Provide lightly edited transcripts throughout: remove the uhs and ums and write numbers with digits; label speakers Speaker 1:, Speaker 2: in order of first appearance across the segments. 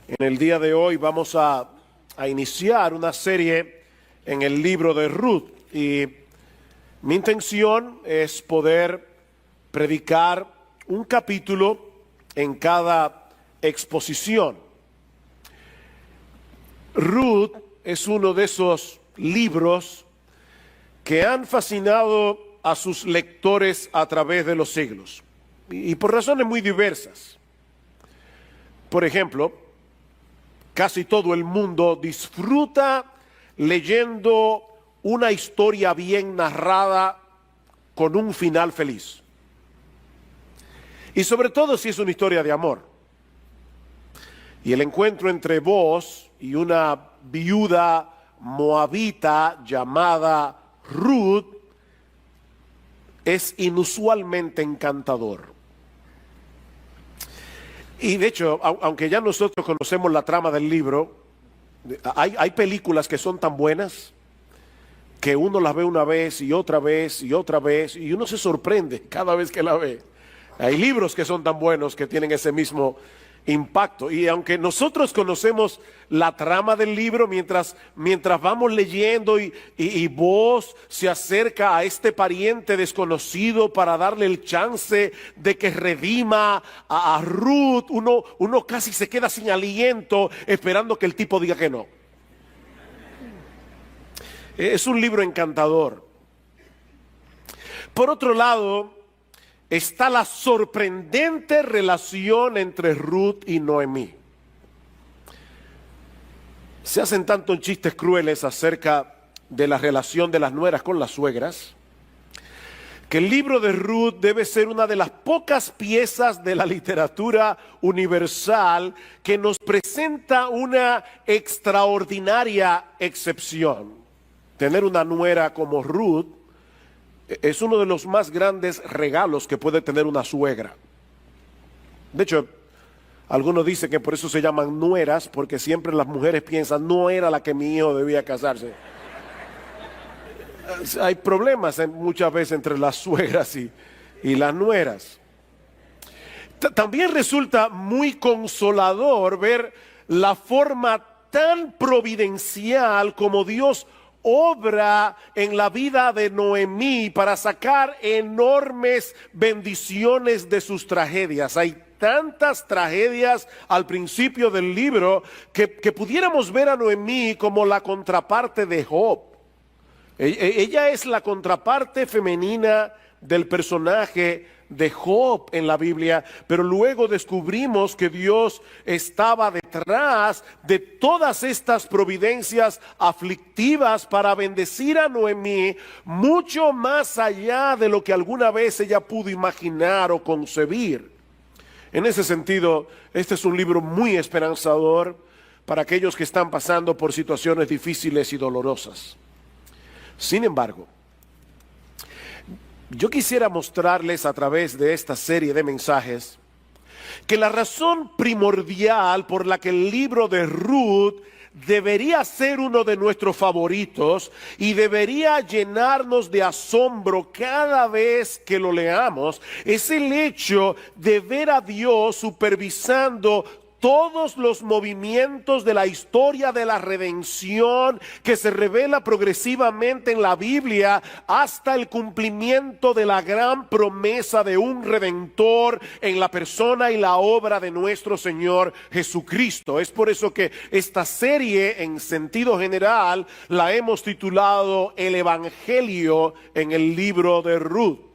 Speaker 1: En el día de hoy vamos a iniciar una serie en el libro de Ruth y mi intención es poder predicar un capítulo en cada exposición. Ruth es uno de esos libros que han fascinado a sus lectores a través de los siglos y por razones muy diversas. Por ejemplo, casi todo el mundo disfruta leyendo una historia bien narrada con un final feliz. Y sobre todo si es una historia de amor. Y el encuentro entre vos y una viuda moabita llamada Ruth es inusualmente encantador. Y de hecho, aunque ya nosotros conocemos la trama del libro, hay películas que son tan buenas que uno las ve una vez y otra vez y otra vez y uno se sorprende cada vez que la ve. Hay libros que son tan buenos que tienen ese mismo impacto. Y aunque nosotros conocemos la trama del libro, mientras vamos leyendo y vos se acerca a este pariente desconocido para darle el chance de que redima a Ruth, uno casi se queda sin aliento esperando que el tipo diga que no. Es un libro encantador. Por otro lado, está la sorprendente relación entre Ruth y Noemí. Se hacen tantos chistes crueles acerca de la relación de las nueras con las suegras, que el libro de Ruth debe ser una de las pocas piezas de la literatura universal que nos presenta una extraordinaria excepción. Tener una nuera como Ruth es uno de los más grandes regalos que puede tener una suegra. De hecho, algunos dicen que por eso se llaman nueras, porque siempre las mujeres piensan, no era la que mi hijo debía casarse. Hay problemas muchas veces entre las suegras y las nueras. También resulta muy consolador ver la forma tan providencial como Dios obra en la vida de Noemí para sacar enormes bendiciones de sus tragedias. Hay tantas tragedias al principio del libro que pudiéramos ver a Noemí como la contraparte de Job. Ella es la contraparte femenina del personaje de Job en la Biblia, pero luego descubrimos que Dios estaba detrás de todas estas providencias aflictivas para bendecir a Noemí mucho más allá de lo que alguna vez ella pudo imaginar o concebir. En ese sentido, este es un libro muy esperanzador para aquellos que están pasando por situaciones difíciles y dolorosas. Sin embargo, yo quisiera mostrarles a través de esta serie de mensajes que la razón primordial por la que el libro de Ruth debería ser uno de nuestros favoritos y debería llenarnos de asombro cada vez que lo leamos es el hecho de ver a Dios supervisando todos los movimientos de la historia de la redención que se revela progresivamente en la Biblia hasta el cumplimiento de la gran promesa de un redentor en la persona y la obra de nuestro Señor Jesucristo. Es por eso que esta serie en sentido general la hemos titulado El Evangelio en el libro de Ruth.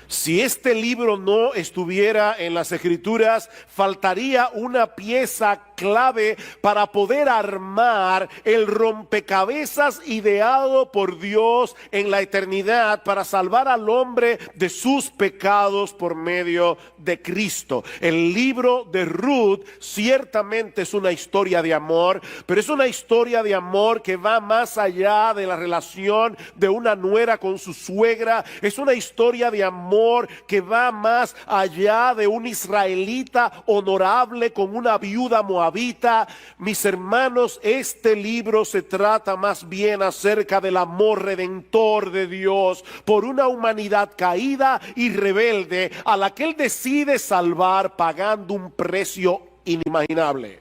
Speaker 1: Si este libro no estuviera en las Escrituras, faltaría una pieza clave para poder armar el rompecabezas ideado por Dios en la eternidad para salvar al hombre de sus pecados por medio de Cristo. El libro de Ruth ciertamente es una historia de amor, pero es una historia de amor que va más allá de la relación de una nuera con su suegra. Es una historia de amor que va más allá de un israelita honorable con una viuda moabita. Mis hermanos, este libro se trata más bien acerca del amor redentor de Dios por una humanidad caída y rebelde a la que Él decide salvar pagando un precio inimaginable.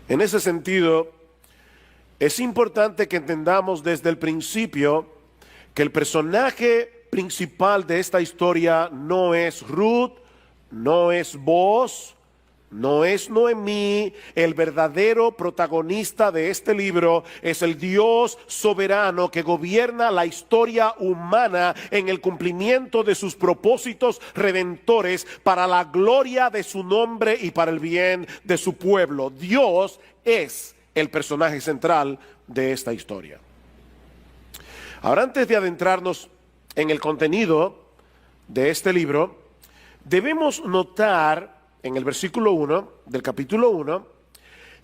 Speaker 1: En ese sentido, es importante que entendamos desde el principio que el personaje principal de esta historia no es Ruth, no es Booz, no es Noemí. El verdadero protagonista de este libro es el Dios soberano que gobierna la historia humana en el cumplimiento de sus propósitos redentores para la gloria de su nombre y para el bien de su pueblo. Dios es el personaje central de esta historia. Ahora, antes de adentrarnos en el contenido de este libro, debemos notar en el versículo 1 del capítulo 1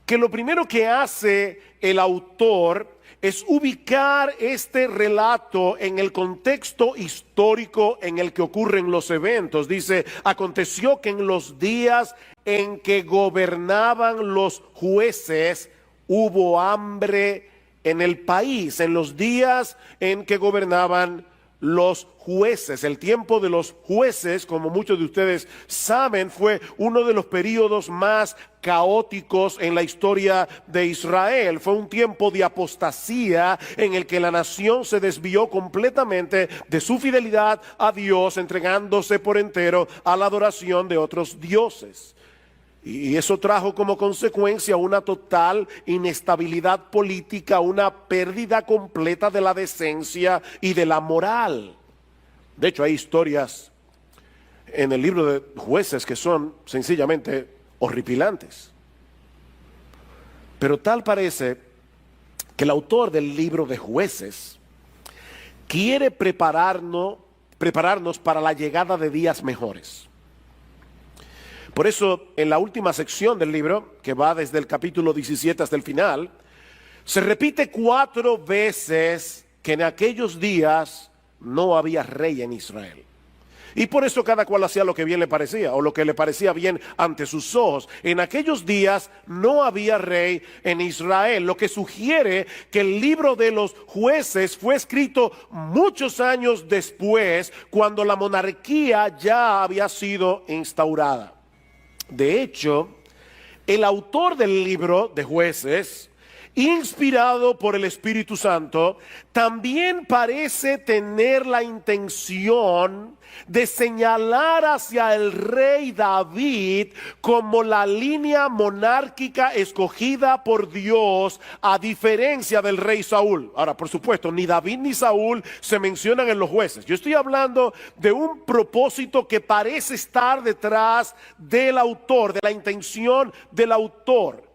Speaker 1: que lo primero que hace el autor es ubicar este relato en el contexto histórico en el que ocurren los eventos. Dice: aconteció que en los días en que gobernaban los jueces hubo hambre en el país. En los días en que gobernaban los jueces. El tiempo de los jueces, como muchos de ustedes saben, fue uno de los periodos más caóticos en la historia de Israel. Fue un tiempo de apostasía en el que la nación se desvió completamente de su fidelidad a Dios, entregándose por entero a la adoración de otros dioses. Y eso trajo como consecuencia una total inestabilidad política, una pérdida completa de la decencia y de la moral. De hecho, hay historias en el libro de Jueces que son sencillamente horripilantes. Pero tal parece que el autor del libro de Jueces quiere prepararnos para la llegada de días mejores. Por eso, en la última sección del libro, que va desde el capítulo 17 hasta el final, se repite 4 veces que en aquellos días no había rey en Israel. Y por eso cada cual hacía lo que bien le parecía, o lo que le parecía bien ante sus ojos. En aquellos días no había rey en Israel, lo que sugiere que el libro de los Jueces fue escrito muchos años después, cuando la monarquía ya había sido instaurada. De hecho, el autor del libro de Jueces, inspirado por el Espíritu Santo, también parece tener la intención de señalar hacia el rey David como la línea monárquica escogida por Dios, a diferencia del rey Saúl. Ahora, por supuesto, ni David ni Saúl se mencionan en los Jueces. Yo estoy hablando de un propósito que parece estar detrás del autor, de la intención del autor.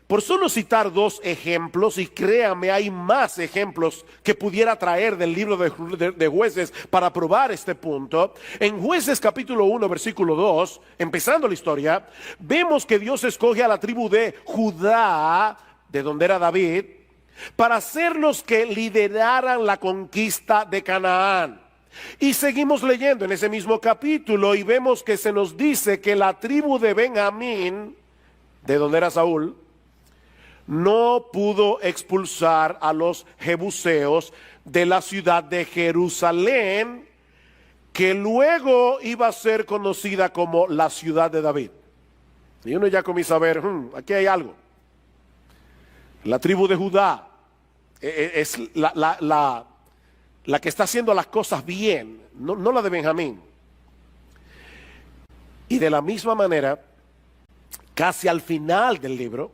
Speaker 1: Por solo citar 2 ejemplos, y créame, hay más ejemplos que pudiera traer del libro de Jueces para probar este punto. En Jueces capítulo 1, versículo 2, empezando la historia, vemos que Dios escoge a la tribu de Judá, de donde era David, para ser los que lideraran la conquista de Canaán. Y seguimos leyendo en ese mismo capítulo y vemos que se nos dice que la tribu de Benjamín, de donde era Saúl, no pudo expulsar a los jebuseos de la ciudad de Jerusalén, que luego iba a ser conocida como la ciudad de David. Y uno ya comienza a ver, aquí hay algo. La tribu de Judá es la que está haciendo las cosas bien, no la de Benjamín. Y de la misma manera, casi al final del libro,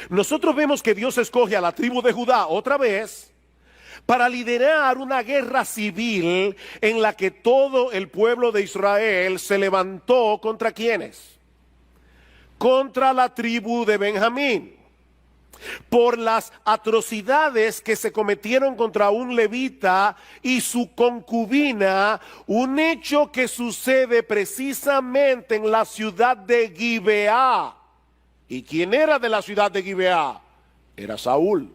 Speaker 1: nosotros vemos que Dios escoge a la tribu de Judá otra vez para liderar una guerra civil en la que todo el pueblo de Israel se levantó contra ¿quiénes? Contra la tribu de Benjamín, por las atrocidades que se cometieron contra un levita y su concubina, un hecho que sucede precisamente en la ciudad de Gibeá. ¿Y quién era de la ciudad de Gibeá? Era Saúl.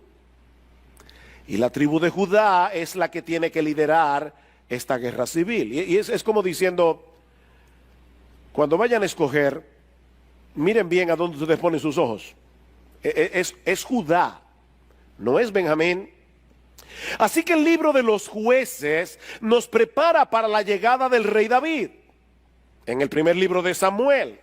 Speaker 1: Y la tribu de Judá es la que tiene que liderar esta guerra civil. Y es como diciendo, cuando vayan a escoger, miren bien a dónde ustedes ponen sus ojos. Es Judá, no es Benjamín. Así que el libro de los Jueces nos prepara para la llegada del rey David. En el primer libro de Samuel,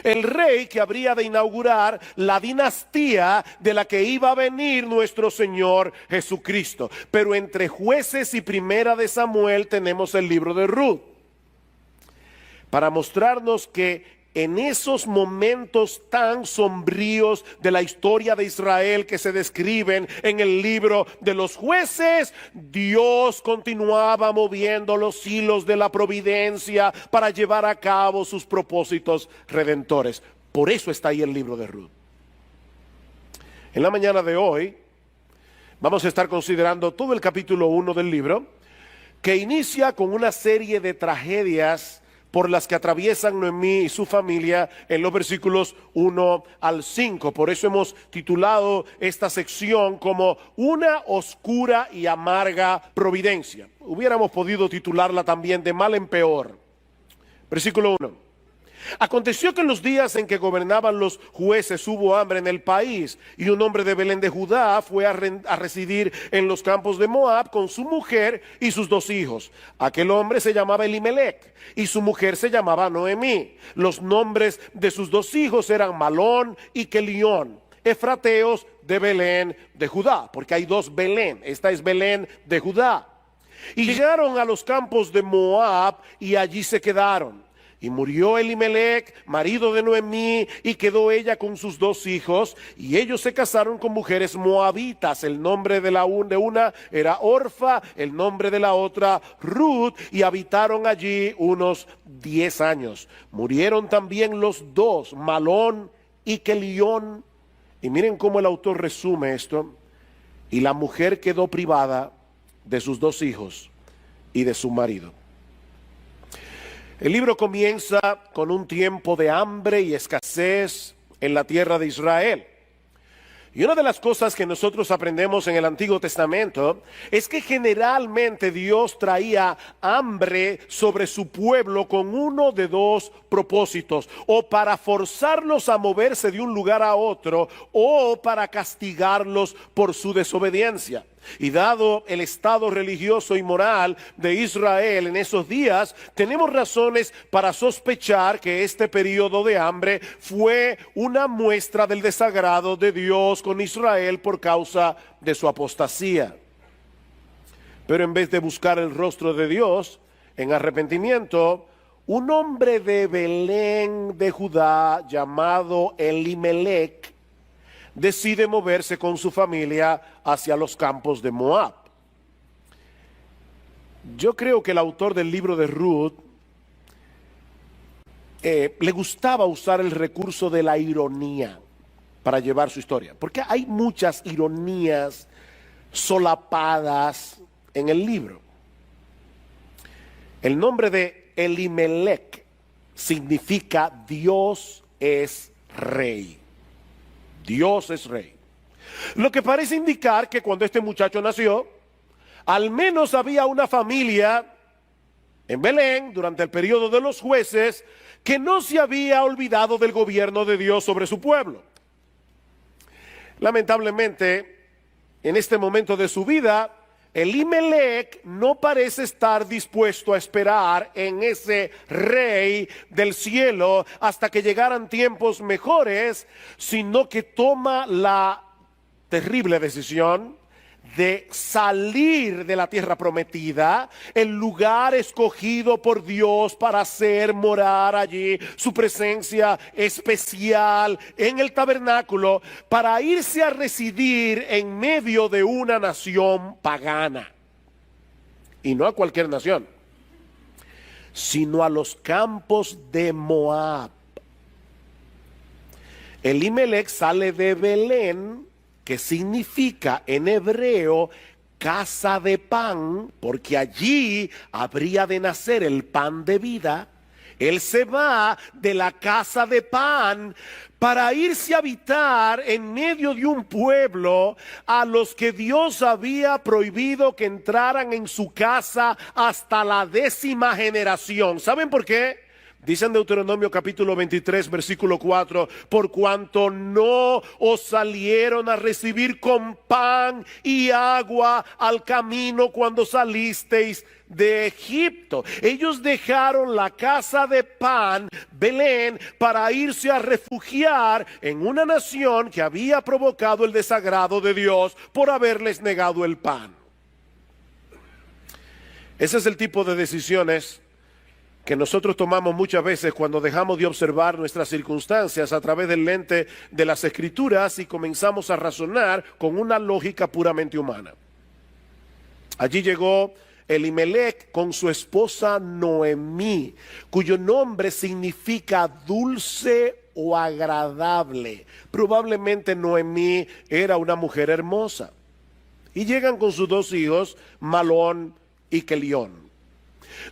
Speaker 1: el rey que habría de inaugurar la dinastía de la que iba a venir nuestro Señor Jesucristo. Pero entre Jueces y Primera de Samuel tenemos el libro de Ruth, para mostrarnos que en esos momentos tan sombríos de la historia de Israel que se describen en el libro de los Jueces, Dios continuaba moviendo los hilos de la providencia para llevar a cabo sus propósitos redentores. Por eso está ahí el libro de Ruth. En la mañana de hoy vamos a estar considerando todo el capítulo 1 del libro, que inicia con una serie de tragedias por las que atraviesan Noemí y su familia en los versículos 1 al 5. Por eso hemos titulado esta sección como Una oscura y amarga providencia. Hubiéramos podido titularla también De mal en peor. Versículo 1. Aconteció que en los días en que gobernaban los jueces hubo hambre en el país, y un hombre de Belén de Judá fue a residir en los campos de Moab con su mujer y sus 2 hijos. Aquel hombre se llamaba Elimelec y su mujer se llamaba Noemí. Los nombres de sus 2 hijos eran Malón y Kelión, efrateos de Belén de Judá, porque hay 2 Belén. Esta es Belén de Judá. Y llegaron a los campos de Moab y allí se quedaron. Y murió Elimelec, marido de Noemí, y quedó ella con sus 2 hijos, y ellos se casaron con mujeres moabitas. El nombre de una era Orfa, el nombre de la otra Ruth, y habitaron allí unos 10 años. Murieron también los 2, Malón y Kelión. Y miren cómo el autor resume esto. Y la mujer quedó privada de sus 2 hijos y de su marido. El libro comienza con un tiempo de hambre y escasez en la tierra de Israel. Y una de las cosas que nosotros aprendemos en el Antiguo Testamento es que generalmente Dios traía hambre sobre su pueblo con uno de 2 propósitos: o para forzarlos a moverse de un lugar a otro, o para castigarlos por su desobediencia. Y dado el estado religioso y moral de Israel en esos días, tenemos razones para sospechar que este periodo de hambre fue una muestra del desagrado de Dios con Israel por causa de su apostasía. Pero en vez de buscar el rostro de Dios en arrepentimiento, un hombre de Belén de Judá llamado Elimelec decide moverse con su familia hacia los campos de Moab. Yo creo que el autor del libro de Ruth le gustaba usar el recurso de la ironía para llevar su historia, porque hay muchas ironías solapadas en el libro. El nombre de Elimelec significa Dios es rey. Dios es rey. Lo que parece indicar que cuando este muchacho nació, al menos había una familia en Belén durante el periodo de los jueces que no se había olvidado del gobierno de Dios sobre su pueblo. Lamentablemente, en este momento de su vida, Elimelec no parece estar dispuesto a esperar en ese rey del cielo hasta que llegaran tiempos mejores, sino que toma la terrible decisión de salir de la tierra prometida, el lugar escogido por Dios para hacer morar allí su presencia especial en el tabernáculo, para irse a residir en medio de una nación pagana. Y no a cualquier nación, sino a los campos de Moab. Elimelec sale de Belén, que significa en hebreo casa de pan, porque allí habría de nacer el pan de vida. Él se va de la casa de pan para irse a habitar en medio de un pueblo a los que Dios había prohibido que entraran en su casa hasta la 10ª generación. ¿Saben por qué? Dice en Deuteronomio capítulo 23, versículo 4, por cuanto no os salieron a recibir con pan y agua al camino cuando salisteis de Egipto. Ellos dejaron la casa de pan, Belén, para irse a refugiar en una nación que había provocado el desagrado de Dios por haberles negado el pan. Ese es el tipo de decisiones que nosotros tomamos muchas veces cuando dejamos de observar nuestras circunstancias a través del lente de las Escrituras y comenzamos a razonar con una lógica puramente humana. Allí llegó Elimelech con su esposa Noemí, cuyo nombre significa dulce o agradable. Probablemente Noemí era una mujer hermosa. Y llegan con sus dos hijos, Malón y Kelión.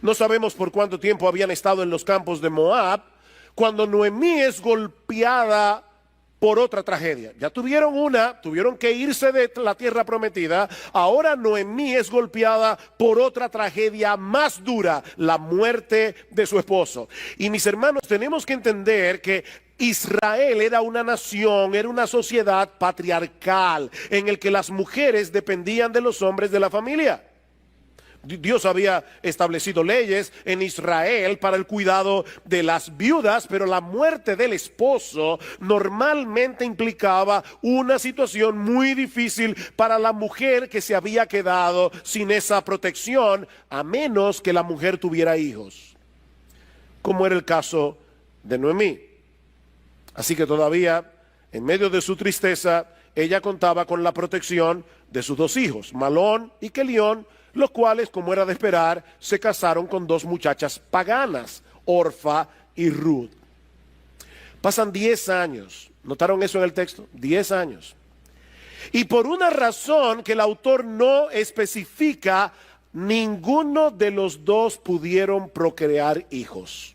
Speaker 1: No sabemos por cuánto tiempo habían estado en los campos de Moab cuando Noemí es golpeada por otra tragedia. Ya tuvieron que irse de la tierra prometida. Ahora Noemí es golpeada por otra tragedia más dura, la muerte de su esposo. Y mis hermanos, tenemos que entender que Israel era una nación, era una sociedad patriarcal en el que las mujeres dependían de los hombres de la familia. Dios había establecido leyes en Israel para el cuidado de las viudas, pero la muerte del esposo normalmente implicaba una situación muy difícil para la mujer que se había quedado sin esa protección, a menos que la mujer tuviera hijos, como era el caso de Noemí. Así que todavía, en medio de su tristeza, ella contaba con la protección de sus dos hijos, Malón y Kelión, los cuales, como era de esperar, se casaron con dos muchachas paganas, Orfa y Ruth. Pasan 10 años, ¿notaron eso en el texto? 10 años. Y por una razón que el autor no especifica, ninguno de los dos pudieron procrear hijos.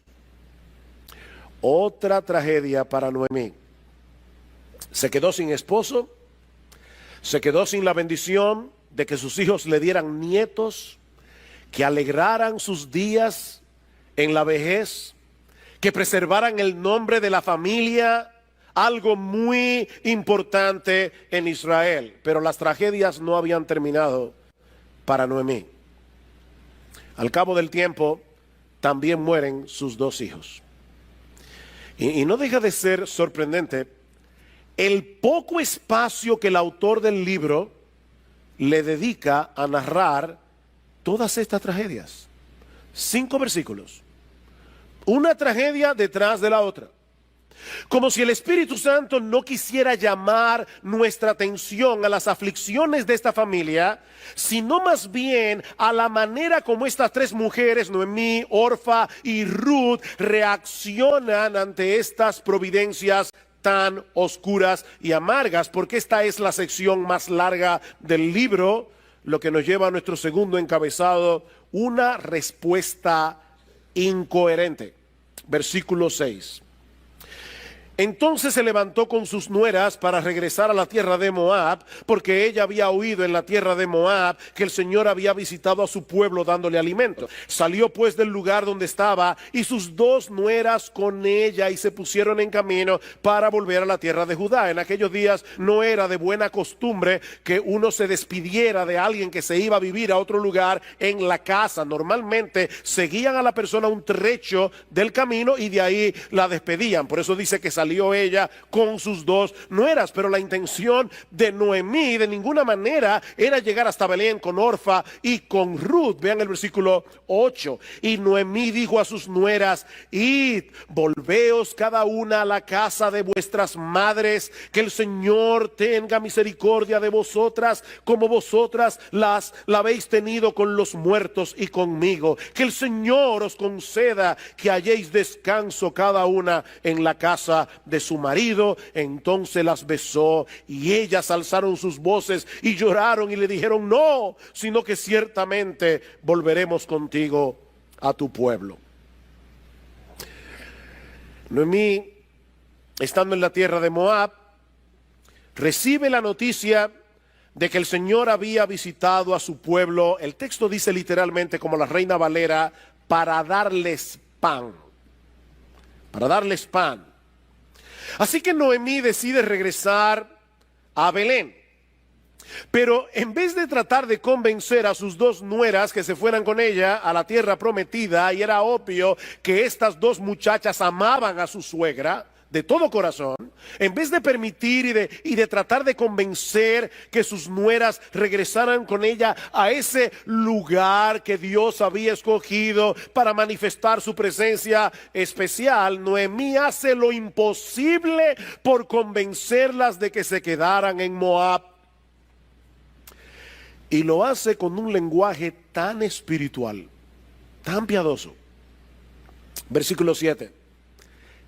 Speaker 1: Otra tragedia para Noemí. Se quedó sin esposo, se quedó sin la bendición de que sus hijos le dieran nietos, que alegraran sus días en la vejez, que preservaran el nombre de la familia, algo muy importante en Israel. Pero las tragedias no habían terminado para Noemí. Al cabo del tiempo, también mueren sus dos hijos. Y no deja de ser sorprendente el poco espacio que el autor del libro le dedica a narrar todas estas tragedias. 5 versículos. Una tragedia detrás de la otra. Como si el Espíritu Santo no quisiera llamar nuestra atención a las aflicciones de esta familia, sino más bien a la manera como estas tres mujeres, Noemí, Orfa y Ruth, reaccionan ante estas providencias tan oscuras y amargas, porque esta es la sección más larga del libro, lo que nos lleva a nuestro segundo encabezado, una respuesta incoherente. Versículo 6. Entonces se levantó con sus nueras para regresar a la tierra de Moab, porque ella había oído en la tierra de Moab que el Señor había visitado a su pueblo dándole alimento. Salió pues del lugar donde estaba y sus dos nueras con ella y se pusieron en camino para volver a la tierra de Judá. En aquellos días no era de buena costumbre que uno se despidiera de alguien que se iba a vivir a otro lugar en la casa. Normalmente seguían a la persona un trecho del camino y de ahí la despedían. Por eso dice que salió ella con sus dos nueras, pero la intención de Noemí de ninguna manera era llegar hasta Belén con Orfa y con Ruth. Vean el versículo 8. Y Noemí dijo a sus nueras: id, volveos cada una a la casa de vuestras madres, que el Señor tenga misericordia de vosotras, como vosotras la habéis tenido con los muertos y conmigo. Que el Señor os conceda que halléis descanso cada una en la casa de su marido. Entonces las besó y ellas alzaron sus voces y lloraron y le dijeron: no, sino que ciertamente volveremos contigo a tu pueblo. Noemí, estando en la tierra de Moab, recibe la noticia de que el Señor había visitado a su pueblo. El texto dice literalmente, como la Reina Valera, para darles pan. para darles pan. Así que Noemí decide regresar a Belén. Pero en vez de tratar de convencer a sus dos nueras que se fueran con ella a la tierra prometida, y era obvio que estas dos muchachas amaban a su suegra de todo corazón, en vez de permitir y de tratar de convencer que sus nueras regresaran con ella a ese lugar que Dios había escogido para manifestar su presencia especial, Noemí hace lo imposible por convencerlas de que se quedaran en Moab. Y lo hace con un lenguaje tan espiritual, tan piadoso. Versículo 7.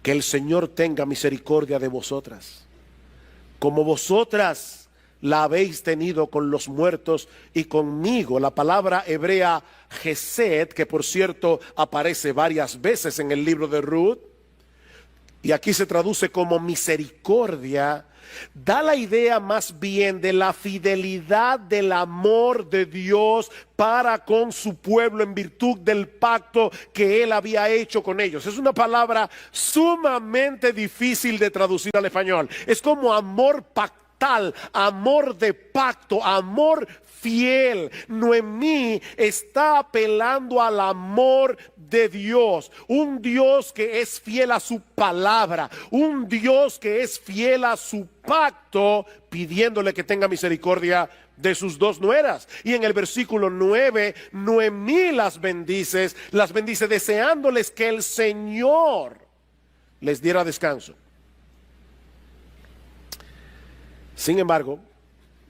Speaker 1: Que el Señor tenga misericordia de vosotras, como vosotras la habéis tenido con los muertos y conmigo. La palabra hebrea Gesed, que por cierto aparece varias veces en el libro de Ruth, y aquí se traduce como misericordia, da la idea más bien de la fidelidad del amor de Dios para con su pueblo en virtud del pacto que él había hecho con ellos. Es una palabra sumamente difícil de traducir al español. Es como amor pactal, amor de pacto, amor fiel. Noemí está apelando al amor de Dios, un Dios que es fiel a su palabra, un Dios que es fiel a su pacto, pidiéndole que tenga misericordia de sus dos nueras. Y en el versículo 9, Noemí las bendice deseándoles que el Señor les diera descanso. Sin embargo,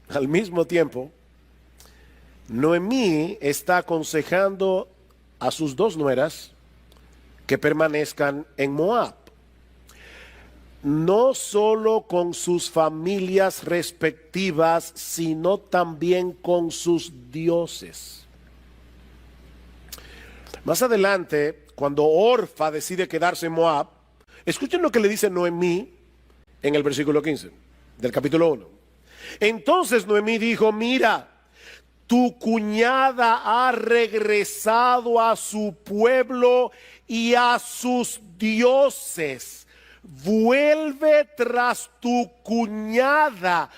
Speaker 1: al mismo tiempo, Noemí está aconsejando a sus dos nueras que permanezcan en Moab, no solo con sus familias respectivas, sino también con sus dioses. Más adelante, cuando Orfa decide quedarse en Moab, escuchen lo que le dice Noemí en el versículo 15 del capítulo 1. Entonces Noemí dijo: mira, tu cuñada ha regresado a su pueblo y a sus dioses. Vuelve tras tu cuñada.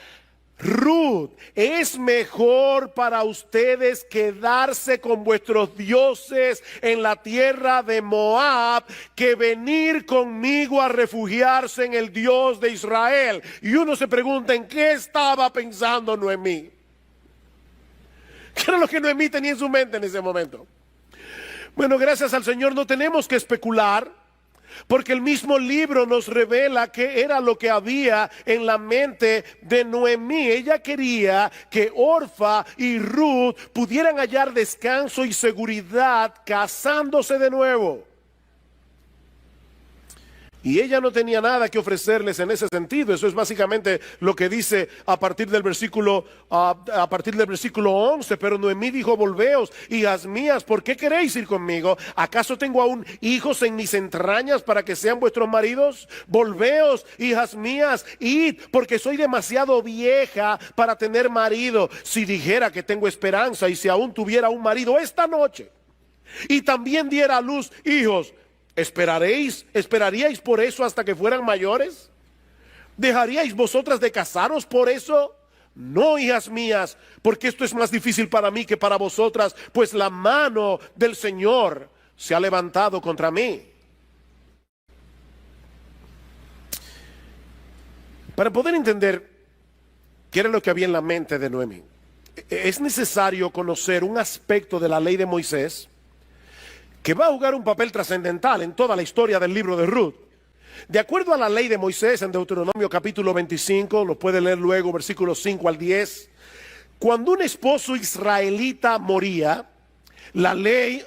Speaker 1: Ruth, es mejor para ustedes quedarse con vuestros dioses en la tierra de Moab que venir conmigo a refugiarse en el Dios de Israel. Y uno se pregunta, ¿en qué estaba pensando Noemí? ¿Qué era lo que Noemí tenía en su mente en ese momento? Bueno, gracias al Señor no tenemos que especular, porque el mismo libro nos revela qué era lo que había en la mente de Noemí. Ella quería que Orfa y Ruth pudieran hallar descanso y seguridad casándose de nuevo. Y ella no tenía nada que ofrecerles en ese sentido. Eso es básicamente lo que dice a partir del versículo 11. Pero Noemí dijo: volveos, hijas mías, ¿por qué queréis ir conmigo? ¿Acaso tengo aún hijos en mis entrañas para que sean vuestros maridos? Volveos, hijas mías, id, porque soy demasiado vieja para tener marido. Si dijera que tengo esperanza y si aún tuviera un marido esta noche y también diera a luz hijos, ¿esperaríais por eso hasta que fueran mayores? ¿Dejaríais vosotras de casaros por eso? No, hijas mías, porque esto es más difícil para mí que para vosotras, pues la mano del Señor se ha levantado contra mí. Para poder entender qué era lo que había en la mente de Noemí, es necesario conocer un aspecto de la ley de Moisés que va a jugar un papel trascendental en toda la historia del libro de Ruth. De acuerdo a la ley de Moisés en Deuteronomio capítulo 25, lo puede leer luego, versículos 5 al 10, cuando un esposo israelita moría, la ley,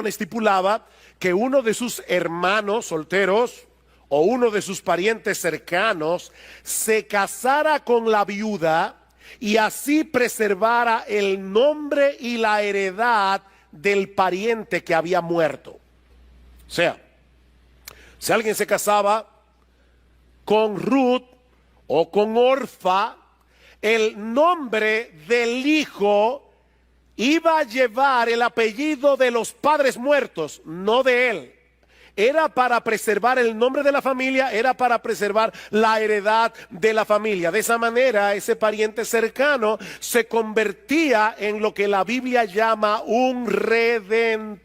Speaker 1: estipulaba que uno de sus hermanos solteros o uno de sus parientes cercanos se casara con la viuda y así preservara el nombre y la heredad del pariente que había muerto. O sea, si alguien se casaba con Ruth o con Orfa, el nombre del hijo iba a llevar el apellido de los padres muertos, no de él. era para preservar el nombre de la familia, era para preservar la heredad de la familia. De esa manera, ese pariente cercano se convertía en lo que la Biblia llama un redentor.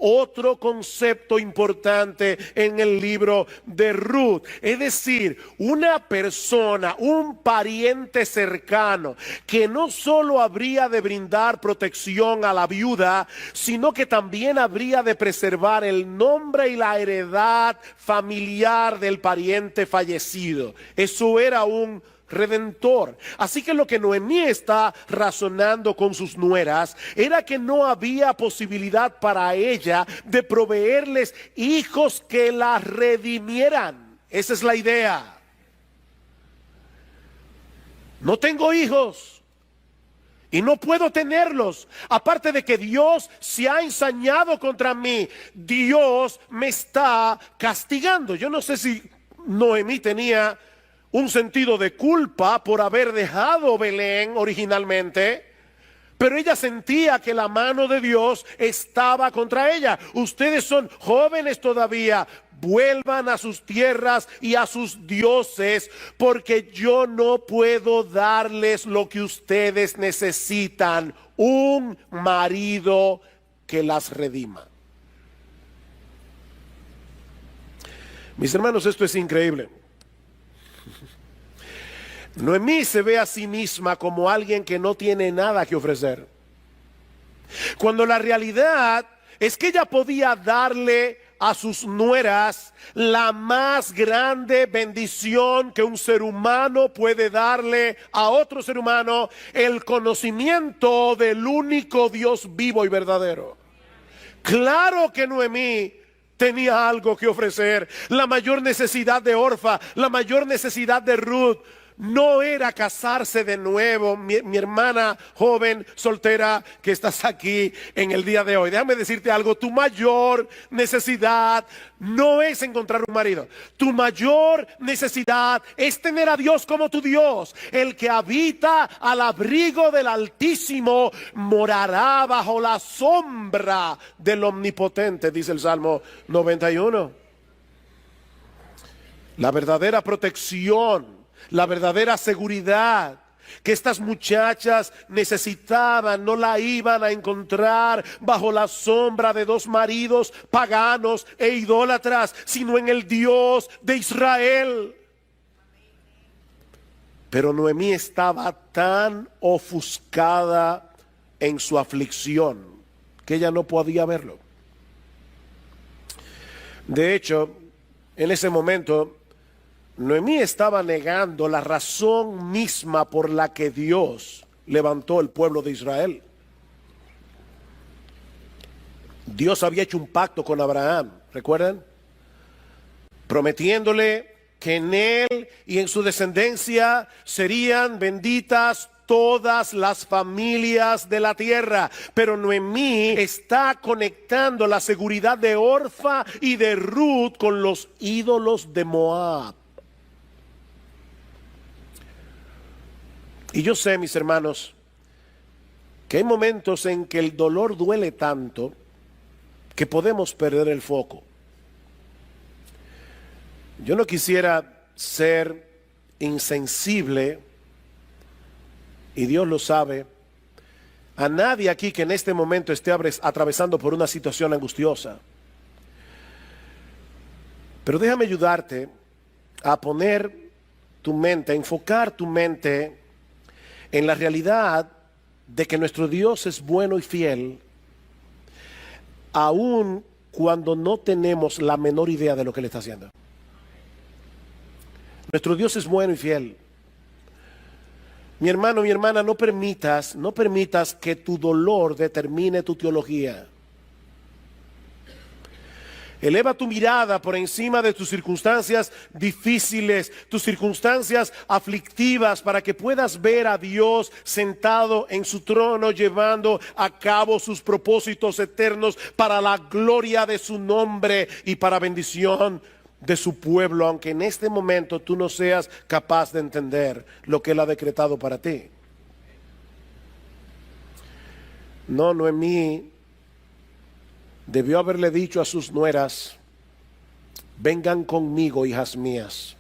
Speaker 1: Otro concepto importante en el libro de Ruth, es decir, una persona, un pariente cercano, que no solo habría de brindar protección a la viuda, sino que también habría de preservar el nombre y la heredad familiar del pariente fallecido. Eso era un redentor. Así que lo que Noemí está razonando con sus nueras era que no había posibilidad para ella de proveerles hijos que la redimieran. Esa es la idea. No tengo hijos y no puedo tenerlos. Aparte de que Dios se ha ensañado contra mí, Dios me está castigando. Yo no sé si Noemí tenía un sentido de culpa por haber dejado Belén originalmente, pero ella sentía que la mano de Dios estaba contra ella. Ustedes son jóvenes todavía, vuelvan a sus tierras y a sus dioses, porque yo no puedo darles lo que ustedes necesitan, un marido que las redima. Mis hermanos, esto es increíble. Noemí se ve a sí misma como alguien que no tiene nada que ofrecer, cuando la realidad es que ella podía darle a sus nueras la más grande bendición que un ser humano puede darle a otro ser humano: el conocimiento del único Dios vivo y verdadero. Claro que Noemí tenía algo que ofrecer. La mayor necesidad de Orfa, la mayor necesidad de Ruth, no era casarse de nuevo. Mi hermana joven, soltera, que estás aquí en el día de hoy, déjame decirte algo: tu mayor necesidad no es encontrar un marido. Tu mayor necesidad es tener a Dios como tu Dios. El que habita al abrigo del Altísimo morará bajo la sombra del Omnipotente, dice el Salmo 91. La verdadera protección, la verdadera seguridad que estas muchachas necesitaban, no la iban a encontrar bajo la sombra de dos maridos paganos e idólatras, sino en el Dios de Israel. Pero Noemí estaba tan ofuscada en su aflicción que ella no podía verlo. De hecho, en ese momento, Noemí estaba negando la razón misma por la que Dios levantó el pueblo de Israel. Dios había hecho un pacto con Abraham, ¿recuerdan? Prometiéndole que en él y en su descendencia serían benditas todas las familias de la tierra. Pero Noemí está conectando la seguridad de Orfa y de Ruth con los ídolos de Moab. Y yo sé, mis hermanos, que hay momentos en que el dolor duele tanto que podemos perder el foco. Yo no quisiera ser insensible, y Dios lo sabe, a nadie aquí que en este momento esté atravesando por una situación angustiosa. Pero déjame ayudarte a poner tu mente, a enfocar tu mente en la realidad de que nuestro Dios es bueno y fiel, aun cuando no tenemos la menor idea de lo que Él está haciendo. Nuestro Dios es bueno y fiel. Mi hermano, mi hermana, no permitas que tu dolor determine tu teología. Eleva tu mirada por encima de tus circunstancias difíciles, tus circunstancias aflictivas, para que puedas ver a Dios sentado en su trono, llevando a cabo sus propósitos eternos para la gloria de su nombre y para bendición de su pueblo, aunque en este momento tú no seas capaz de entender lo que Él ha decretado para ti. No, Noemí debió haberle dicho a sus nueras: vengan conmigo, hijas mías.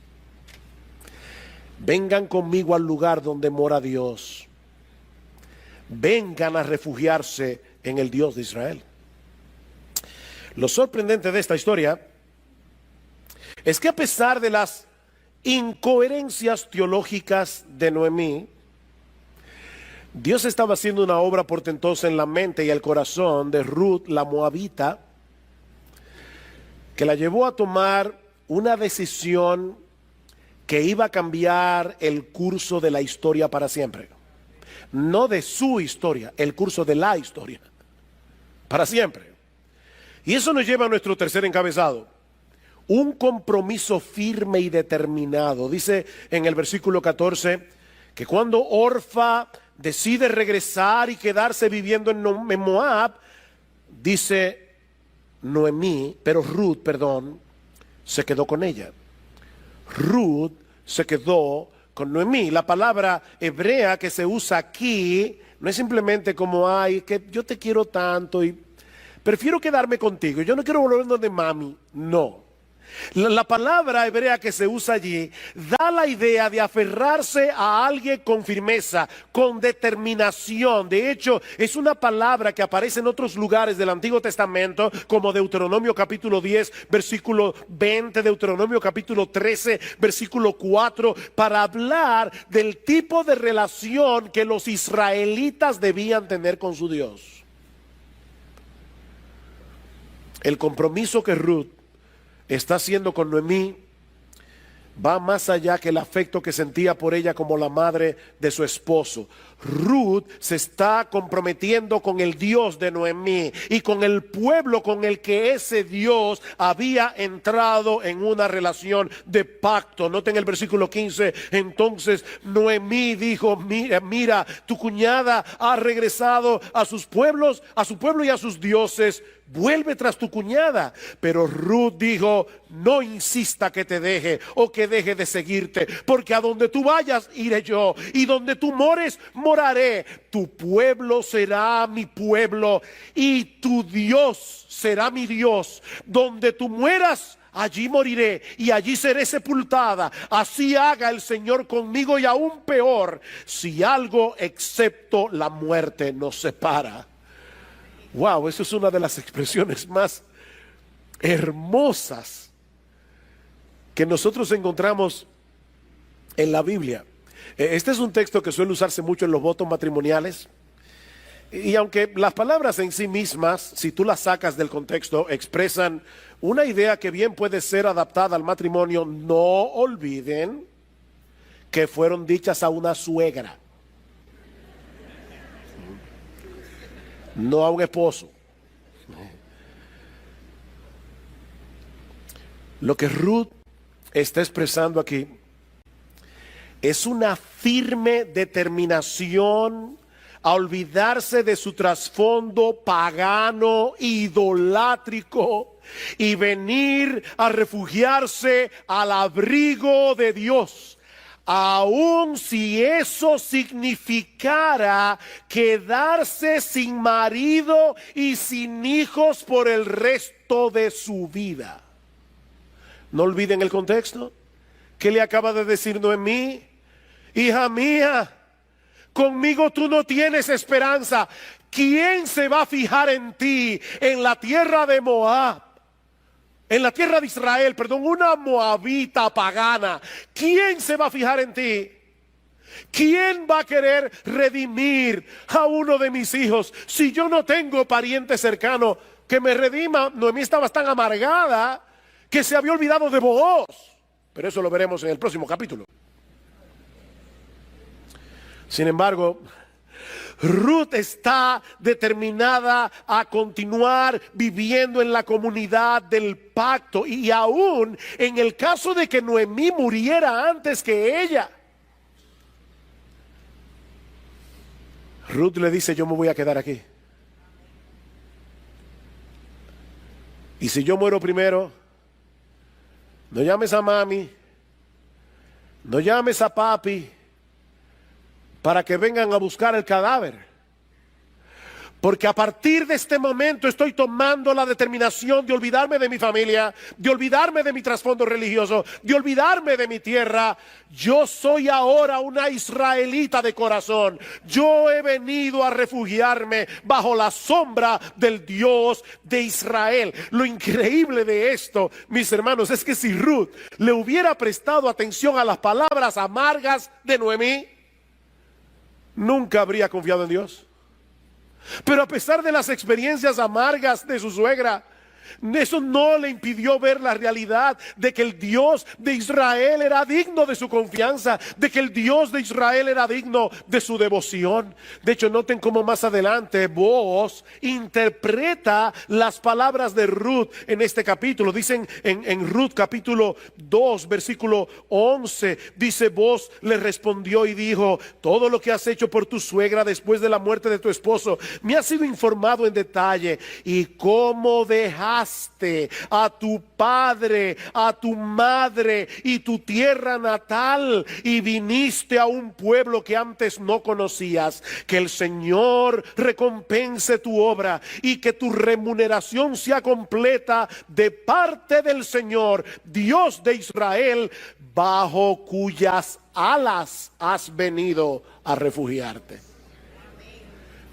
Speaker 1: Vengan conmigo al lugar donde mora Dios. Vengan a refugiarse en el Dios de Israel. Lo sorprendente de esta historia es que a pesar de las incoherencias teológicas de Noemí, Dios estaba haciendo una obra portentosa en la mente y el corazón de Ruth, la moabita, que la llevó a tomar una decisión que iba a cambiar el curso de la historia para siempre. No de su historia, el curso de la historia, para siempre. Y eso nos lleva a nuestro tercer encabezado: un compromiso firme y determinado. Dice en el versículo 14 que cuando Orfa decide regresar y quedarse viviendo en Moab, dice Ruth, se quedó con ella. Ruth se quedó con Noemí. La palabra hebrea que se usa aquí no es simplemente como, ay, que yo te quiero tanto y prefiero quedarme contigo, yo no quiero volver donde mami. No. La palabra hebrea que se usa allí da la idea de aferrarse a alguien con firmeza, con determinación. De hecho, es una palabra que aparece en otros lugares del Antiguo Testamento, como Deuteronomio capítulo 10, versículo 20, Deuteronomio capítulo 13, versículo 4, para hablar del tipo de relación que los israelitas debían tener con su Dios. El compromiso que Ruth está haciendo con Noemí va más allá que el afecto que sentía por ella como la madre de su esposo. Ruth se está comprometiendo con el Dios de Noemí y con el pueblo con el que ese Dios había entrado en una relación de pacto. Noten el versículo 15. Entonces Noemí dijo: mira, tu cuñada ha regresado a sus pueblos, a su pueblo y a sus dioses. Vuelve tras tu cuñada. Pero Ruth dijo: no insista que te deje o que deje de seguirte, porque a donde tú vayas iré yo, y donde tú mores moraré. Tu pueblo será mi pueblo y tu Dios será mi Dios. Donde tú mueras, allí moriré y allí seré sepultada. Así haga el Señor conmigo, y aún peor, si algo excepto la muerte nos separa. Wow, eso es una de las expresiones más hermosas que nosotros encontramos en la Biblia. Este es un texto que suele usarse mucho en los votos matrimoniales. Y aunque las palabras en sí mismas, si tú las sacas del contexto, expresan una idea que bien puede ser adaptada al matrimonio, no olviden que fueron dichas a una suegra, no a un esposo. Lo que Ruth está expresando aquí es una firme determinación a olvidarse de su trasfondo pagano, idolátrico, y venir a refugiarse al abrigo de Dios, aun si eso significara quedarse sin marido y sin hijos por el resto de su vida. No olviden el contexto. ¿Qué le acaba de decir Noemí? Hija mía, conmigo tú no tienes esperanza. ¿Quién se va a fijar en ti en la tierra de Moab? En la tierra de Israel, perdón, una moabita pagana. ¿Quién se va a fijar en ti? ¿Quién va a querer redimir a uno de mis hijos si yo no tengo pariente cercano que me redima? Noemí estaba tan amargada que se había olvidado de Booz. Pero eso lo veremos en el próximo capítulo. Sin embargo, Ruth está determinada a continuar viviendo en la comunidad del pacto, y aún en el caso de que Noemí muriera antes que ella, Ruth le dice: yo me voy a quedar aquí. Y si yo muero primero, no llames a mami, no llames a papi para que vengan a buscar el cadáver, Porque a partir de este momento estoy tomando la determinación de olvidarme de mi familia, de olvidarme de mi trasfondo religioso, de olvidarme de mi tierra. Yo soy ahora una israelita de corazón. Yo he venido a refugiarme bajo la sombra del Dios de Israel. Lo increíble de esto, mis hermanos, es que si Ruth le hubiera prestado atención a las palabras amargas de Noemí, nunca habría confiado en Dios. Pero a pesar de las experiencias amargas de su suegra, eso no le impidió ver la realidad de que el Dios de Israel era digno de su confianza, de que el Dios de Israel era digno de su devoción. De hecho, noten cómo más adelante Booz interpreta las palabras de Ruth en este capítulo. Dicen en Ruth capítulo 2 versículo 11, dice: Booz le respondió y dijo: todo lo que has hecho por tu suegra después de la muerte de tu esposo me ha sido informado en detalle, y cómo dejaste a tu padre, a tu madre y tu tierra natal, y viniste a un pueblo que antes no conocías. Que el Señor recompense tu obra y que tu remuneración sea completa de parte del Señor, Dios de Israel, bajo cuyas alas has venido a refugiarte.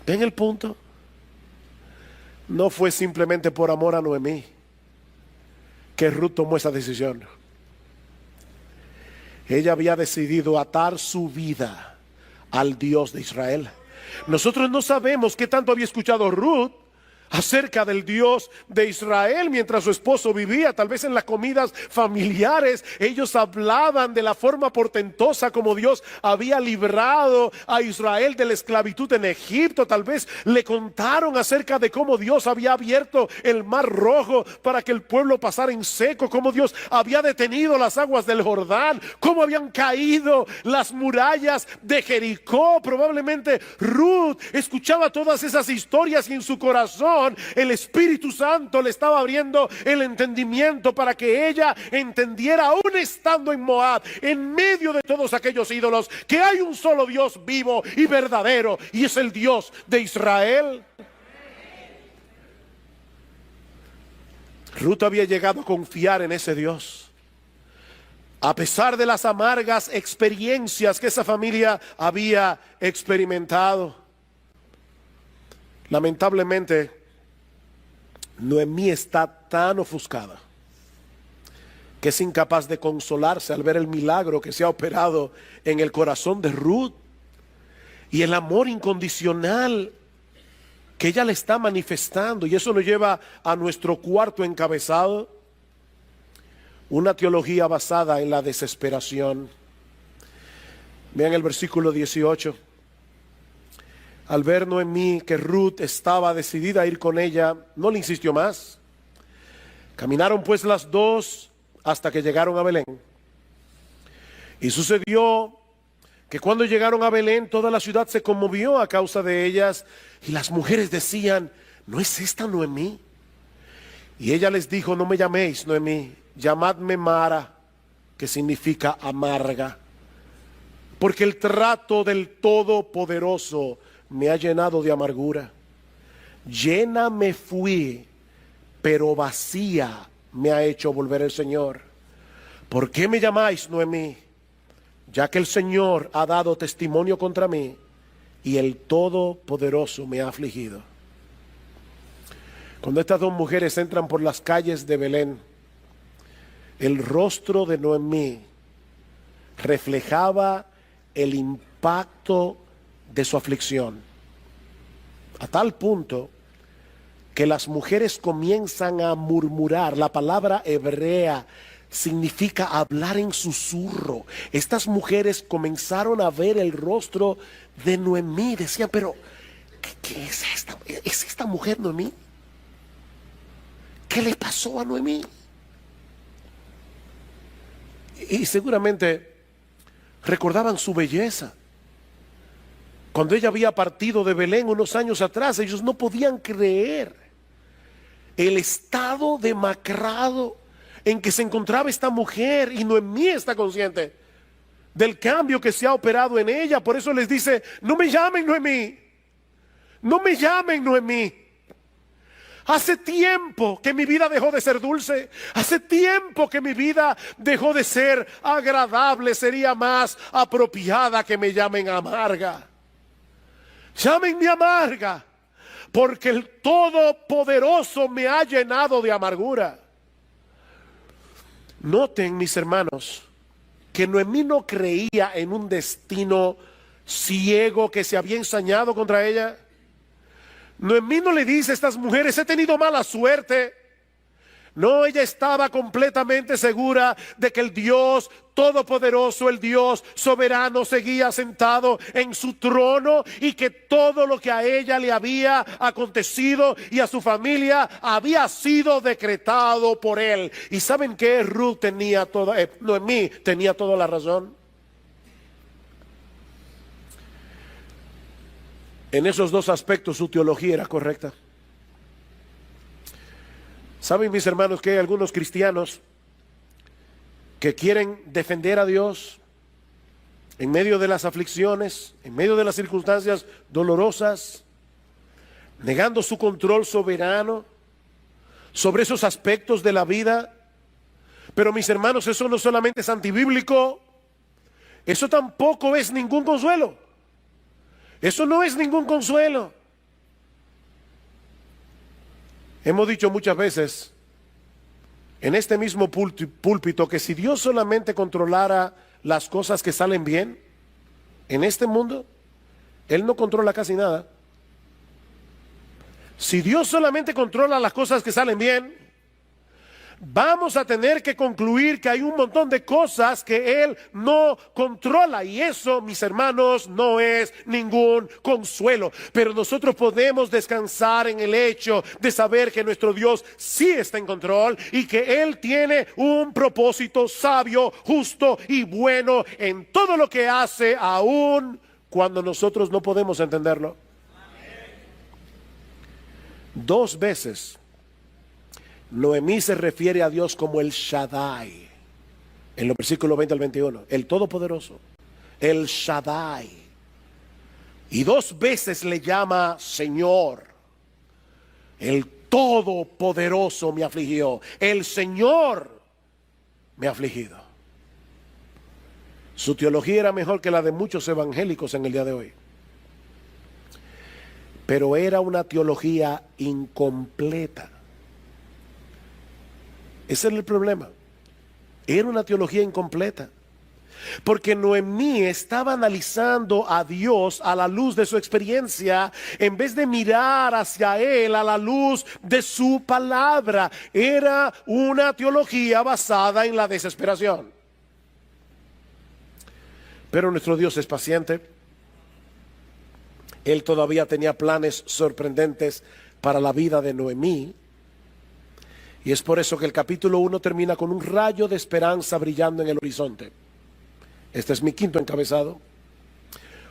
Speaker 1: ¿Ven el punto? No fue simplemente por amor a Noemí que Ruth tomó esa decisión. Ella había decidido atar su vida al Dios de Israel. Nosotros no sabemos qué tanto había escuchado Ruth acerca del Dios de Israel mientras su esposo vivía. Tal vez en las comidas familiares ellos hablaban de la forma portentosa como Dios había librado a Israel de la esclavitud en Egipto. Tal vez le contaron acerca de cómo Dios había abierto el mar rojo para que el pueblo pasara en seco, cómo Dios había detenido las aguas del Jordán, cómo habían caído las murallas de Jericó. Probablemente Ruth escuchaba todas esas historias y en su corazón el Espíritu Santo le estaba abriendo el entendimiento para que ella entendiera, aún estando en Moab, en medio de todos aquellos ídolos, que hay un solo Dios vivo y verdadero, y es el Dios de Israel. Ruth había llegado a confiar en ese Dios, a pesar de las amargas experiencias que esa familia había experimentado. Lamentablemente, Noemí está tan ofuscada que es incapaz de consolarse al ver el milagro que se ha operado en el corazón de Ruth y el amor incondicional que ella le está manifestando. Y eso nos lleva a nuestro cuarto encabezado: una teología basada en la desesperación. Vean el versículo 18. Al ver Noemí que Ruth estaba decidida a ir con ella, no le insistió más. Caminaron pues las dos hasta que llegaron a Belén. Y sucedió que cuando llegaron a Belén, toda la ciudad se conmovió a causa de ellas, y las mujeres decían: ¿no es esta Noemí? Y ella les dijo: no me llaméis Noemí, llamadme Mara, que significa amarga, porque el trato del Todopoderoso me ha llenado de amargura. Llena me fui, pero vacía me ha hecho volver el Señor. ¿Por qué me llamáis Noemí? Ya que el Señor ha dado testimonio contra mí, y el Todopoderoso me ha afligido. Cuando estas dos mujeres entran por las calles de Belén, el rostro de Noemí reflejaba el impacto de su aflicción, a tal punto que las mujeres comienzan a murmurar. La palabra hebrea significa hablar en susurro. Estas mujeres comenzaron a ver el rostro de Noemí. Decían: pero ¿qué es esta? ¿Es esta mujer Noemí? ¿Qué le pasó a Noemí? Y seguramente recordaban su belleza. Cuando ella había partido de Belén unos años atrás, ellos no podían creer el estado demacrado en que se encontraba esta mujer. Y Noemí está consciente del cambio que se ha operado en ella. Por eso les dice: no me llamen Noemí, No me llamen Noemí. Hace tiempo que mi vida dejó de ser dulce. Hace tiempo que mi vida dejó de ser agradable. Sería más apropiada que me llamen amarga. Llámenme amarga, porque el Todopoderoso me ha llenado de amargura. Noten, mis hermanos, que Noemí no creía en un destino ciego que se había ensañado contra ella. Noemí no le dice a estas mujeres: he tenido mala suerte. No, ella estaba completamente segura de que el Dios Todopoderoso, el Dios soberano, seguía sentado en su trono, y que todo lo que a ella le había acontecido y a su familia había sido decretado por él. ¿Y saben qué? Noemí tenía toda la razón. En esos dos aspectos su teología era correcta. ¿Saben, mis hermanos, que hay algunos cristianos que quieren defender a Dios en medio de las aflicciones, en medio de las circunstancias dolorosas, negando su control soberano sobre esos aspectos de la vida? Pero, mis hermanos, eso no solamente es antibíblico, eso tampoco es ningún consuelo. Eso no es ningún consuelo. Hemos dicho muchas veces en este mismo púlpito que si Dios solamente controlara las cosas que salen bien en este mundo, Él no controla casi nada. Si Dios solamente controla las cosas que salen bien, vamos a tener que concluir que hay un montón de cosas que Él no controla, y eso, mis hermanos, no es ningún consuelo. Pero nosotros podemos descansar en el hecho de saber que nuestro Dios sí está en control y que Él tiene un propósito sabio, justo y bueno en todo lo que hace, aun cuando nosotros no podemos entenderlo. Dos veces Noemí se refiere a Dios como el Shaddai, en los versículos 20 al 21, el Todopoderoso, el Shaddai. Y dos veces le llama Señor. El Todopoderoso me afligió, el Señor me ha afligido. Su teología era mejor que la de muchos evangélicos en el día de hoy, pero era una teología incompleta. Ese era el problema. Era una teología incompleta. Porque Noemí estaba analizando a Dios a la luz de su experiencia, en vez de mirar hacia Él a la luz de su palabra. Era una teología basada en la desesperación. Pero nuestro Dios es paciente. Él todavía tenía planes sorprendentes para la vida de Noemí. Y es por eso que el capítulo 1 termina con un rayo de esperanza brillando en el horizonte. Este es mi quinto encabezado.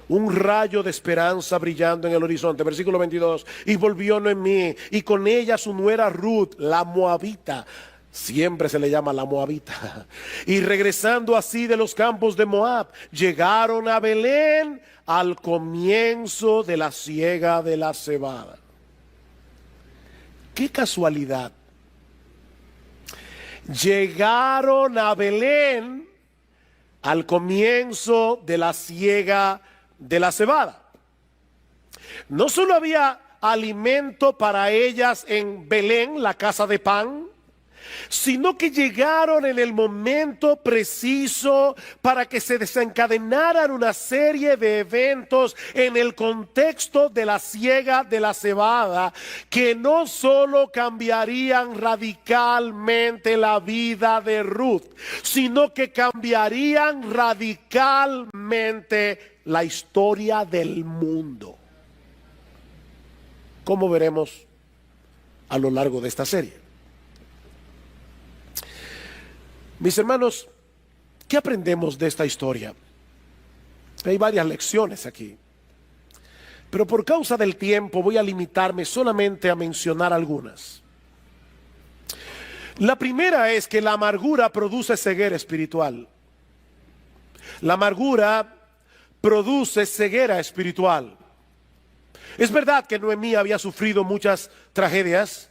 Speaker 1: Un rayo de esperanza brillando en el horizonte. Versículo 22. Y volvió Noemí, y con ella su nuera Ruth, la moabita. Siempre se le llama la moabita. Y regresando así de los campos de Moab, llegaron a Belén al comienzo de la siega de la cebada. ¡Qué casualidad! Llegaron a Belén al comienzo de la siega de la cebada. No solo había alimento para ellas en Belén, la casa de pan, sino que llegaron en el momento preciso para que se desencadenaran una serie de eventos en el contexto de la siega de la cebada, que no solo cambiarían radicalmente la vida de Ruth, sino que cambiarían radicalmente la historia del mundo, como veremos a lo largo de esta serie. Mis hermanos, ¿qué aprendemos de esta historia? Hay varias lecciones aquí, pero por causa del tiempo voy a limitarme solamente a mencionar algunas. La primera es que la amargura produce ceguera espiritual. La amargura produce ceguera espiritual. Es verdad que Noemí había sufrido muchas tragedias,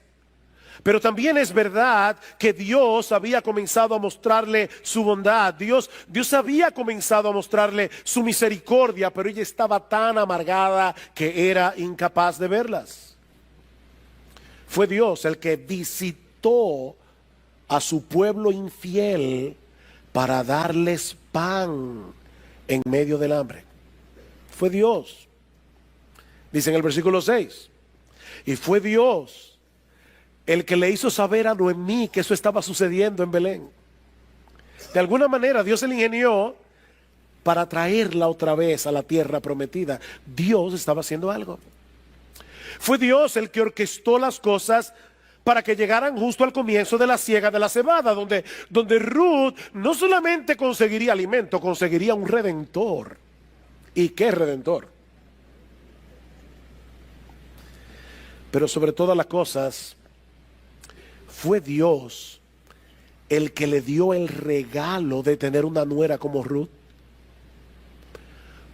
Speaker 1: pero también es verdad que Dios había comenzado a mostrarle su bondad. Dios había comenzado a mostrarle su misericordia, pero ella estaba tan amargada que era incapaz de verlas. Fue Dios el que visitó a su pueblo infiel para darles pan en medio del hambre. Fue Dios. Dice en el versículo 6, y fue Dios el que le hizo saber a Noemí que eso estaba sucediendo en Belén. De alguna manera Dios se le ingenió para traerla otra vez a la tierra prometida. Dios estaba haciendo algo. Fue Dios el que orquestó las cosas para que llegaran justo al comienzo de la siega de la cebada, donde Ruth no solamente conseguiría alimento, conseguiría un redentor. ¿Y qué redentor? Pero sobre todas las cosas, fue Dios el que le dio el regalo de tener una nuera como Ruth.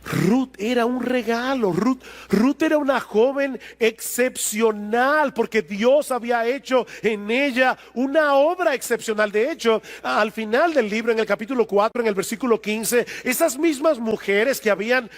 Speaker 1: Ruth era un regalo. Ruth era una joven excepcional porque Dios había hecho en ella una obra excepcional. De hecho, al final del libro, en el capítulo 4, en el versículo 15, esas mismas mujeres que habían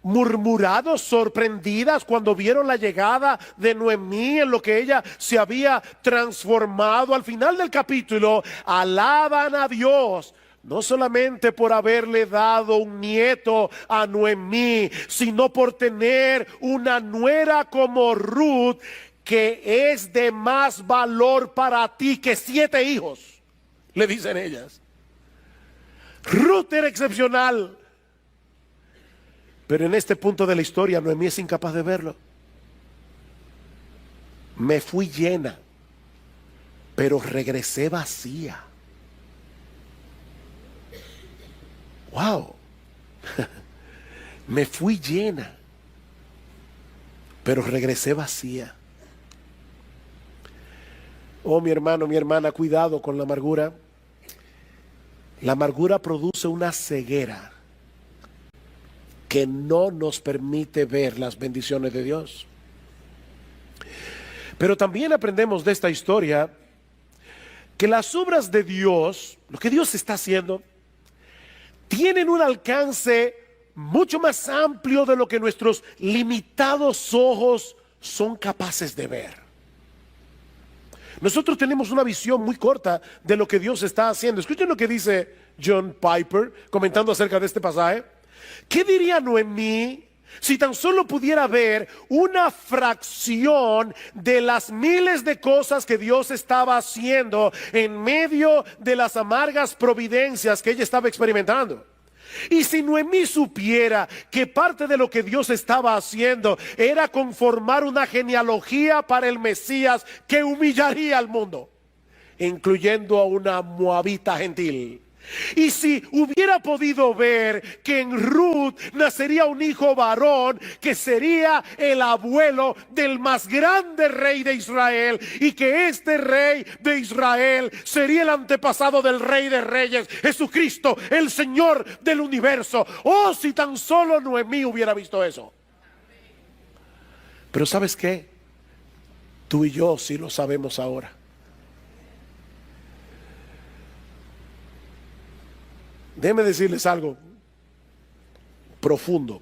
Speaker 1: murmurado, sorprendidas cuando vieron la llegada de Noemí, en lo que ella se había transformado, al final del capítulo alaban a Dios, no solamente por haberle dado un nieto a Noemí, sino por tener una nuera como Ruth, que es de más valor para ti que 7 hijos, le dicen ellas. Ruth era excepcional. Pero en este punto de la historia, Noemí es incapaz de verlo. Me fui llena, pero regresé vacía. Wow. Me fui llena, pero regresé vacía. Oh, mi hermano, mi hermana, cuidado con la amargura. La amargura produce una ceguera que no nos permite ver las bendiciones de Dios. Pero también aprendemos de esta historia que las obras de Dios, lo que Dios está haciendo, tienen un alcance mucho más amplio de lo que nuestros limitados ojos son capaces de ver. Nosotros tenemos una visión muy corta de lo que Dios está haciendo. Escuchen lo que dice John Piper comentando acerca de este pasaje. ¿Qué diría Noemí si tan solo pudiera ver una fracción de las miles de cosas que Dios estaba haciendo en medio de las amargas providencias que ella estaba experimentando? Y si Noemí supiera que parte de lo que Dios estaba haciendo era conformar una genealogía para el Mesías que humillaría al mundo, incluyendo a una moabita gentil. Y si hubiera podido ver que en Ruth nacería un hijo varón que sería el abuelo del más grande rey de Israel, y que este rey de Israel sería el antepasado del rey de reyes, Jesucristo, el Señor del universo. Oh, si tan solo Noemí hubiera visto eso. Pero ¿sabes qué? Tú y yo sí lo sabemos ahora. Déjenme decirles algo profundo.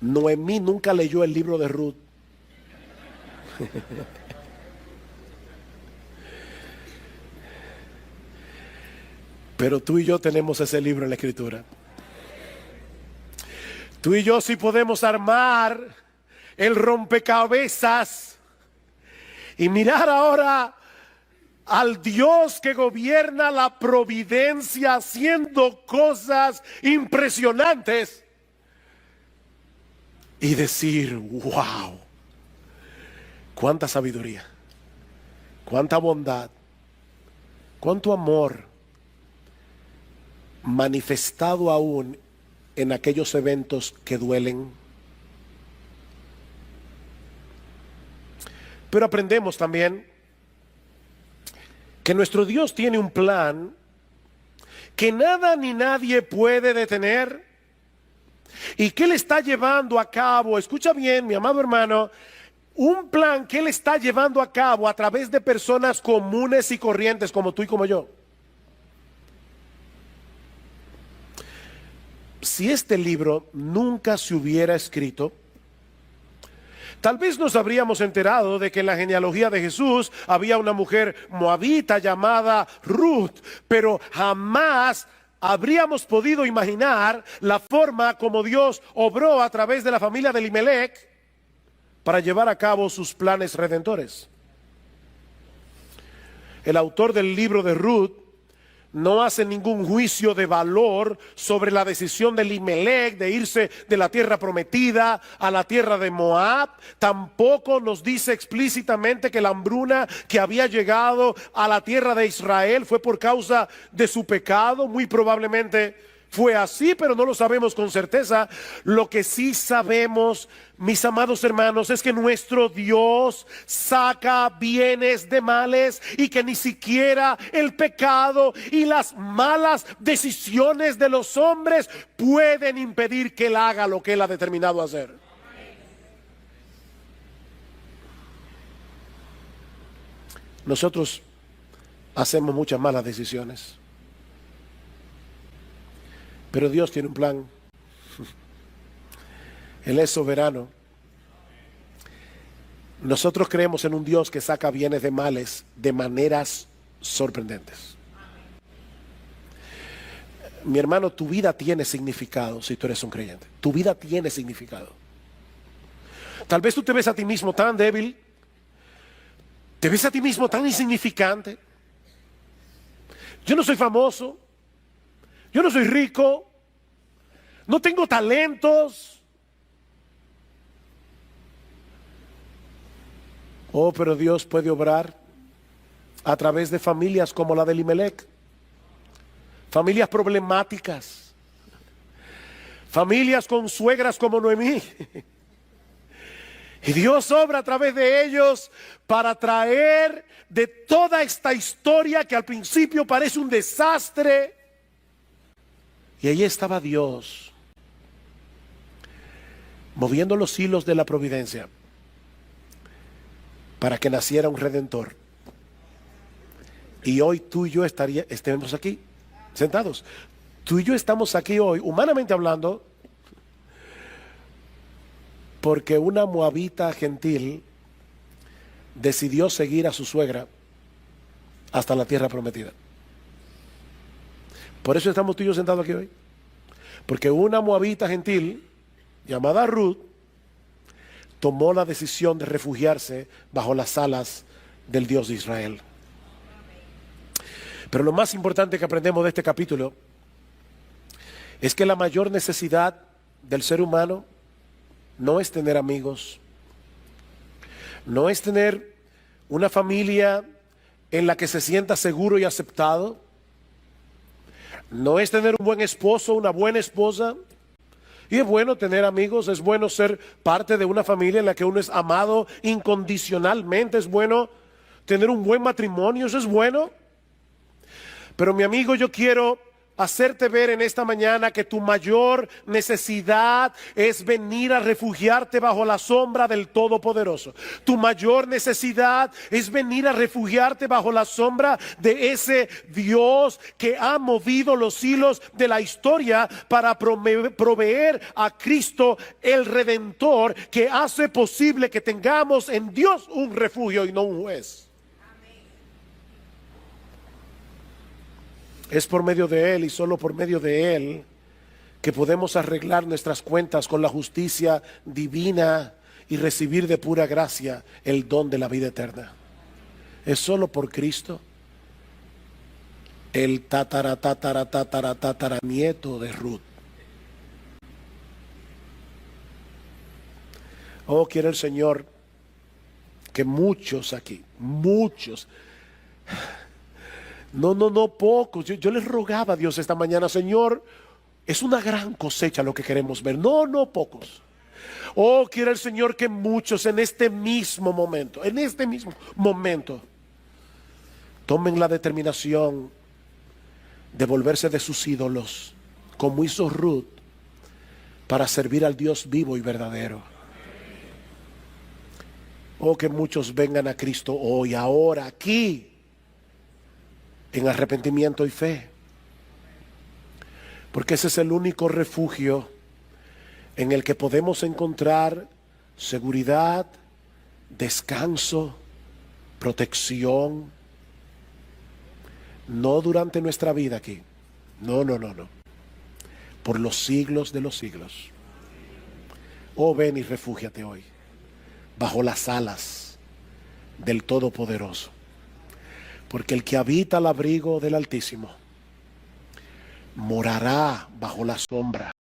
Speaker 1: Noemí nunca leyó el libro de Ruth. Pero tú y yo tenemos ese libro en la Escritura. Tú y yo sí podemos armar el rompecabezas y mirar ahora al Dios que gobierna la providencia haciendo cosas impresionantes y decir: wow, cuánta sabiduría, cuánta bondad, cuánto amor manifestado aún en aquellos eventos que duelen. Pero aprendemos también que nuestro Dios tiene un plan que nada ni nadie puede detener, y que Él está llevando a cabo, escucha bien, mi amado hermano, un plan que Él está llevando a cabo a través de personas comunes y corrientes como tú y como yo. Si este libro nunca se hubiera escrito, tal vez nos habríamos enterado de que en la genealogía de Jesús había una mujer moabita llamada Ruth, pero jamás habríamos podido imaginar la forma como Dios obró a través de la familia de Elimelech para llevar a cabo sus planes redentores. El autor del libro de Ruth no hace ningún juicio de valor sobre la decisión de Elimelech de irse de la tierra prometida a la tierra de Moab. Tampoco nos dice explícitamente que la hambruna que había llegado a la tierra de Israel fue por causa de su pecado. Muy probablemente fue así, pero no lo sabemos con certeza. Lo que sí sabemos, mis amados hermanos, es que nuestro Dios saca bienes de males y que ni siquiera el pecado y las malas decisiones de los hombres pueden impedir que Él haga lo que Él ha determinado hacer. Nosotros hacemos muchas malas decisiones, pero Dios tiene un plan. Él es soberano. Nosotros creemos en un Dios que saca bienes de males de maneras sorprendentes. Mi hermano, tu vida tiene significado si tú eres un creyente. Tu vida tiene significado. Tal vez tú te ves a ti mismo tan débil, te ves a ti mismo tan insignificante. Yo no soy famoso, yo no soy rico, no tengo talentos. Oh, pero Dios puede obrar a través de familias como la de Elimelech. Familias problemáticas. Familias con suegras como Noemí. Y Dios obra a través de ellos para traer de toda esta historia que al principio parece un desastre. Y ahí estaba Dios, moviendo los hilos de la providencia para que naciera un redentor. Y hoy tú y yo estemos aquí, sentados. Tú y yo estamos aquí hoy, humanamente hablando, porque una moabita gentil decidió seguir a su suegra hasta la tierra prometida. Por eso estamos tú y yo sentados aquí hoy. Porque una moabita gentil llamada Ruth tomó la decisión de refugiarse bajo las alas del Dios de Israel. Pero lo más importante que aprendemos de este capítulo es que la mayor necesidad del ser humano no es tener amigos, no es tener una familia en la que se sienta seguro y aceptado, no es tener un buen esposo, una buena esposa. Y es bueno tener amigos, es bueno ser parte de una familia en la que uno es amado incondicionalmente, es bueno tener un buen matrimonio, eso es bueno. Pero mi amigo, yo quiero hacerte ver en esta mañana que tu mayor necesidad es venir a refugiarte bajo la sombra del Todopoderoso. Tu mayor necesidad es venir a refugiarte bajo la sombra de ese Dios que ha movido los hilos de la historia para proveer a Cristo el Redentor, que hace posible que tengamos en Dios un refugio y no un juez. Es por medio de Él y solo por medio de Él que podemos arreglar nuestras cuentas con la justicia divina y recibir de pura gracia el don de la vida eterna. Es solo por Cristo, el tataranieto de Ruth. Oh, quiere el Señor que muchos aquí, muchos, no pocos. Yo les rogaba a Dios esta mañana, Señor, es una gran cosecha lo que queremos ver. No pocos. Oh, quiere el Señor que muchos en este mismo momento, tomen la determinación de volverse de sus ídolos, como hizo Ruth, para servir al Dios vivo y verdadero. Oh, que muchos vengan a Cristo hoy, ahora, aquí, en arrepentimiento y fe. Porque ese es el único refugio en el que podemos encontrar seguridad, descanso, protección. No durante nuestra vida aquí. No. Por los siglos de los siglos. Oh, ven y refúgiate hoy bajo las alas del Todopoderoso. Porque el que habita al abrigo del Altísimo morará bajo la sombra